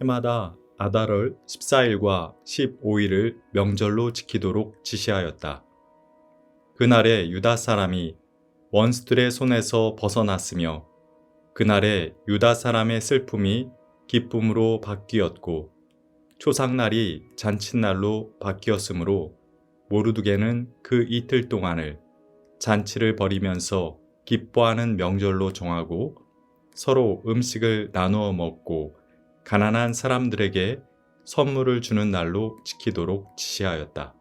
해마다 아달월 14일과 15일을 명절로 지키도록 지시하였다. 그날에 유다 사람이 원수들의 손에서 벗어났으며 그날에 유다 사람의 슬픔이 기쁨으로 바뀌었고 초상날이 잔칫날로 바뀌었으므로 모르드게는 그 이틀 동안을 잔치를 벌이면서 기뻐하는 명절로 정하고 서로 음식을 나누어 먹고 가난한 사람들에게 선물을 주는 날로 지키도록 지시하였다.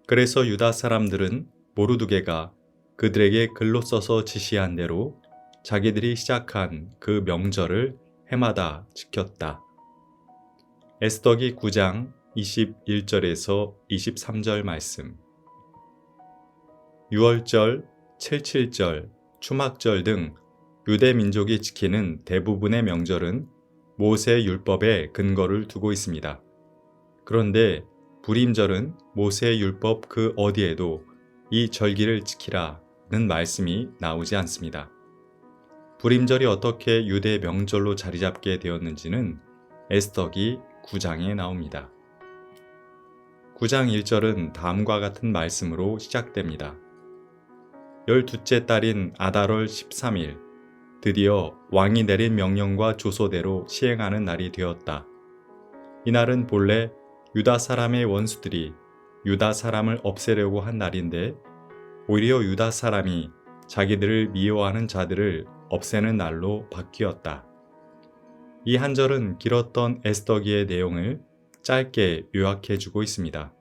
그래서 유다 사람들은 모르드게가 그들에게 글로 써서 지시한 대로 자기들이 시작한 그 명절을 해마다 지켰다. 에스더기 9장 21절에서 23절 말씀. 유월절, 칠칠절, 추막절 등 유대 민족이 지키는 대부분의 명절은 모세 율법에 근거를 두고 있습니다. 그런데 불임절은 모세 율법 그 어디에도 이 절기를 지키라는 말씀이 나오지 않습니다. 불임절이 어떻게 유대 명절로 자리 잡게 되었는지는 에스더기 9장에 나옵니다. 9장 1절은 다음과 같은 말씀으로 시작됩니다. 12째 달인 아달월 13일, 드디어 왕이 내린 명령과 조소대로 시행하는 날이 되었다. 이날은 본래 유다 사람의 원수들이 유다 사람을 없애려고 한 날인데 오히려 유다 사람이 자기들을 미워하는 자들을 없애는 날로 바뀌었다. 이 한 절은 길었던 에스더기의 내용을 짧게 요약해주고 있습니다.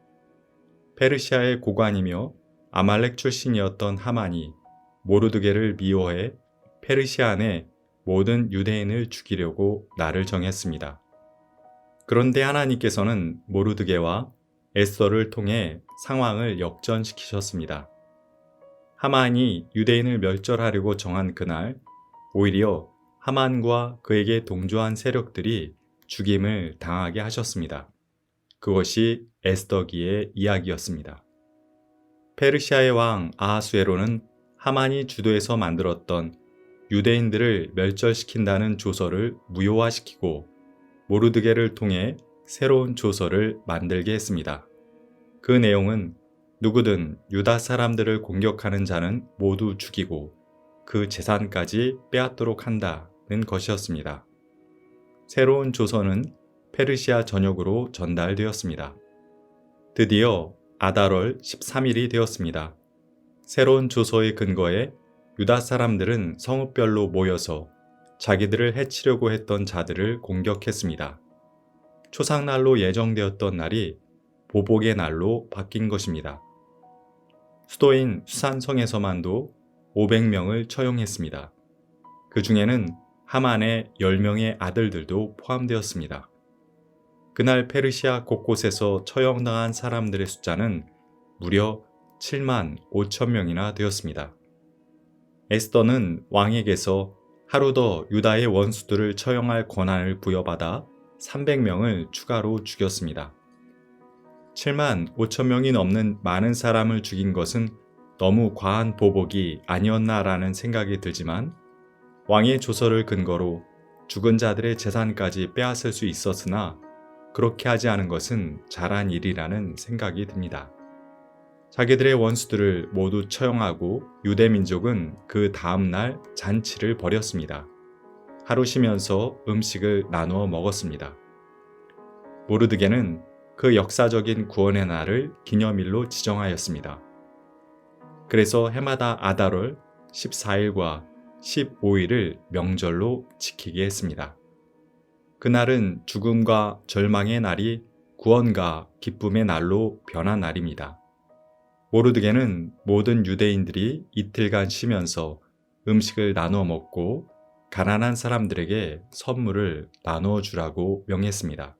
페르시아의 고관이며 아말렉 출신이었던 하만이 모르드게를 미워해 페르시아 안에 모든 유대인을 죽이려고 날을 정했습니다. 그런데 하나님께서는 모르드게와 에스더를 통해 상황을 역전시키셨습니다. 하만이 유대인을 멸절하려고 정한 그날, 오히려 하만과 그에게 동조한 세력들이 죽임을 당하게 하셨습니다. 그것이 에스더기의 이야기였습니다. 페르시아의 왕 아하수에로는 하만이 주도해서 만들었던 유대인들을 멸절시킨다는 조서를 무효화시키고 모르드게를 통해 새로운 조서를 만들게 했습니다. 그 내용은 누구든 유다 사람들을 공격하는 자는 모두 죽이고 그 재산까지 빼앗도록 한다는 것이었습니다. 새로운 조서는 페르시아 전역으로 전달되었습니다. 드디어 아달월 13일이 되었습니다. 새로운 조서의 근거에 유다 사람들은 성읍별로 모여서 자기들을 해치려고 했던 자들을 공격했습니다. 초상날로 예정되었던 날이 보복의 날로 바뀐 것입니다. 수도인 수산성에서만도 500명을 처형했습니다. 그 중에는 하만의 10명의 아들들도 포함되었습니다. 그날 페르시아 곳곳에서 처형당한 사람들의 숫자는 무려 7만 5천 명이나 되었습니다. 에스더는 왕에게서 하루 더 유다의 원수들을 처형할 권한을 부여받아 300명을 추가로 죽였습니다. 7만 5천 명이 넘는 많은 사람을 죽인 것은 너무 과한 보복이 아니었나라는 생각이 들지만 왕의 조서를 근거로 죽은 자들의 재산까지 빼앗을 수 있었으나 그렇게 하지 않은 것은 잘한 일이라는 생각이 듭니다. 자기들의 원수들을 모두 처형하고 유대 민족은 그 다음 날 잔치를 벌였습니다. 하루 쉬면서 음식을 나누어 먹었습니다. 모르드게는 그 역사적인 구원의 날을 기념일로 지정하였습니다. 그래서 해마다 아달월 14일과 15일을 명절로 지키게 했습니다. 그날은 죽음과 절망의 날이 구원과 기쁨의 날로 변한 날입니다. 모르드게는 모든 유대인들이 이틀간 쉬면서 음식을 나누어 먹고 가난한 사람들에게 선물을 나누어 주라고 명했습니다.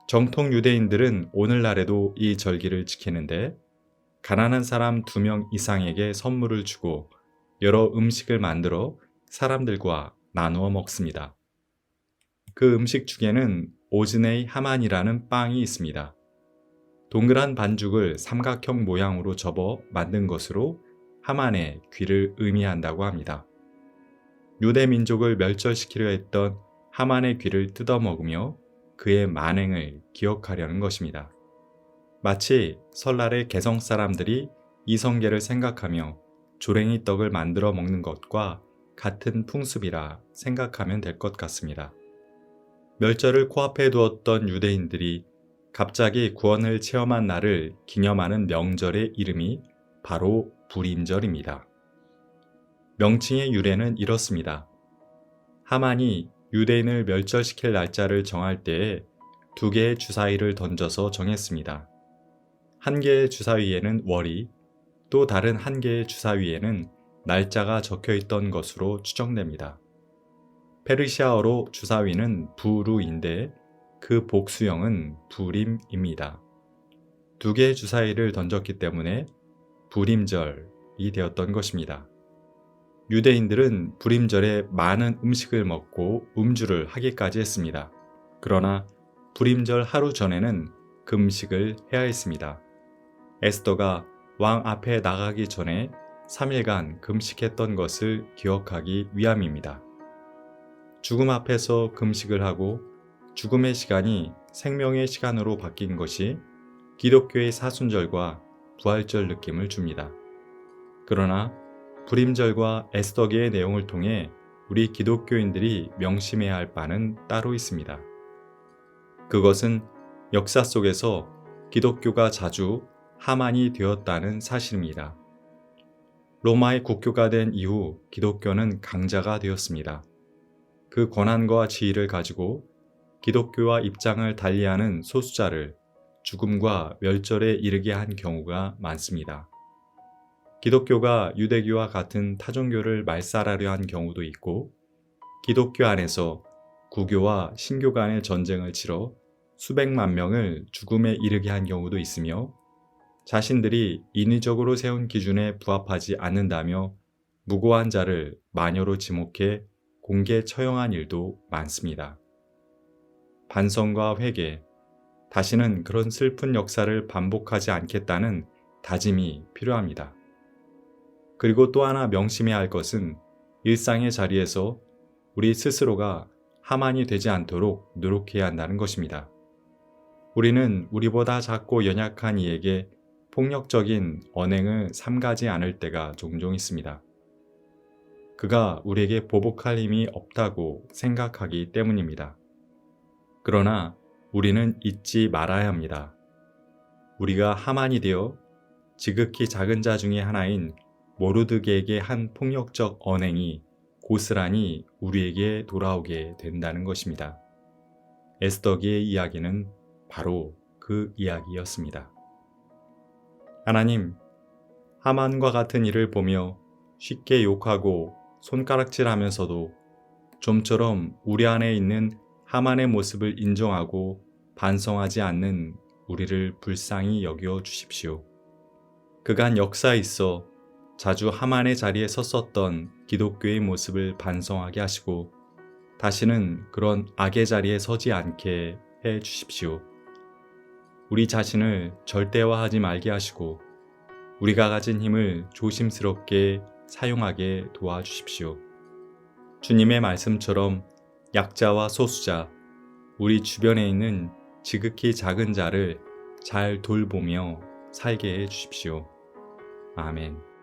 정통 유대인들은 오늘날에도 이 절기를 지키는데 가난한 사람 2명 이상에게 선물을 주고 여러 음식을 만들어 사람들과 나누어 먹습니다. 그 음식 중에는 오즈네이 하만이라는 빵이 있습니다. 동그란 반죽을 삼각형 모양으로 접어 만든 것으로 하만의 귀를 의미한다고 합니다. 유대 민족을 멸절시키려 했던 하만의 귀를 뜯어먹으며 그의 만행을 기억하려는 것입니다. 마치 설날에 개성 사람들이 이성계를 생각하며 조랭이 떡을 만들어 먹는 것과 같은 풍습이라 생각하면 될 것 같습니다. 멸절을 코앞에 두었던 유대인들이 갑자기 구원을 체험한 날을 기념하는 명절의 이름이 바로 불임절입니다. 명칭의 유래는 이렇습니다. 하만이 유대인을 멸절시킬 날짜를 정할 때에 2개의 주사위를 던져서 정했습니다. 한 개의 주사위에는 월이, 또 다른 한 개의 주사위에는 날짜가 적혀 있던 것으로 추정됩니다. 페르시아어로 주사위는 부루인데 그 복수형은 불임입니다. 2개의 주사위를 던졌기 때문에 불임절이 되었던 것입니다. 유대인들은 불임절에 많은 음식을 먹고 음주를 하기까지 했습니다. 그러나 불임절 하루 전에는 금식을 해야 했습니다. 에스더가 왕 앞에 나가기 전에 3일간 금식했던 것을 기억하기 위함입니다. 죽음 앞에서 금식을 하고 죽음의 시간이 생명의 시간으로 바뀐 것이 기독교의 사순절과 부활절 느낌을 줍니다. 그러나 불임절과 에스더기의 내용을 통해 우리 기독교인들이 명심해야 할 바는 따로 있습니다. 그것은 역사 속에서 기독교가 자주 하만이 되었다는 사실입니다. 로마의 국교가 된 이후 기독교는 강자가 되었습니다. 그 권한과 지위를 가지고 기독교와 입장을 달리하는 소수자를 죽음과 멸절에 이르게 한 경우가 많습니다. 기독교가 유대교와 같은 타종교를 말살하려 한 경우도 있고, 기독교 안에서 구교와 신교 간의 전쟁을 치러 수백만 명을 죽음에 이르게 한 경우도 있으며, 자신들이 인위적으로 세운 기준에 부합하지 않는다며 무고한 자를 마녀로 지목해 공개 처형한 일도 많습니다. 반성과 회개, 다시는 그런 슬픈 역사를 반복하지 않겠다는 다짐이 필요합니다. 그리고 또 하나 명심해야 할 것은 일상의 자리에서 우리 스스로가 하만이 되지 않도록 노력해야 한다는 것입니다. 우리는 우리보다 작고 연약한 이에게 폭력적인 언행을 삼가지 않을 때가 종종 있습니다. 그가 우리에게 보복할 힘이 없다고 생각하기 때문입니다. 그러나 우리는 잊지 말아야 합니다. 우리가 하만이 되어 지극히 작은 자 중에 하나인 모르드게에게 한 폭력적 언행이 고스란히 우리에게 돌아오게 된다는 것입니다. 에스더기의 이야기는 바로 그 이야기였습니다. 하나님, 하만과 같은 일을 보며 쉽게 욕하고 손가락질하면서도 좀처럼 우리 안에 있는 하만의 모습을 인정하고 반성하지 않는 우리를 불쌍히 여겨 주십시오. 그간 역사에 있어 자주 하만의 자리에 섰었던 기독교의 모습을 반성하게 하시고 다시는 그런 악의 자리에 서지 않게 해 주십시오. 우리 자신을 절대화하지 말게 하시고 우리가 가진 힘을 조심스럽게 사용하게 도와주십시오. 주님의 말씀처럼 약자와 소수자, 우리 주변에 있는 지극히 작은 자를 잘 돌보며 살게 해 주십시오. 아멘.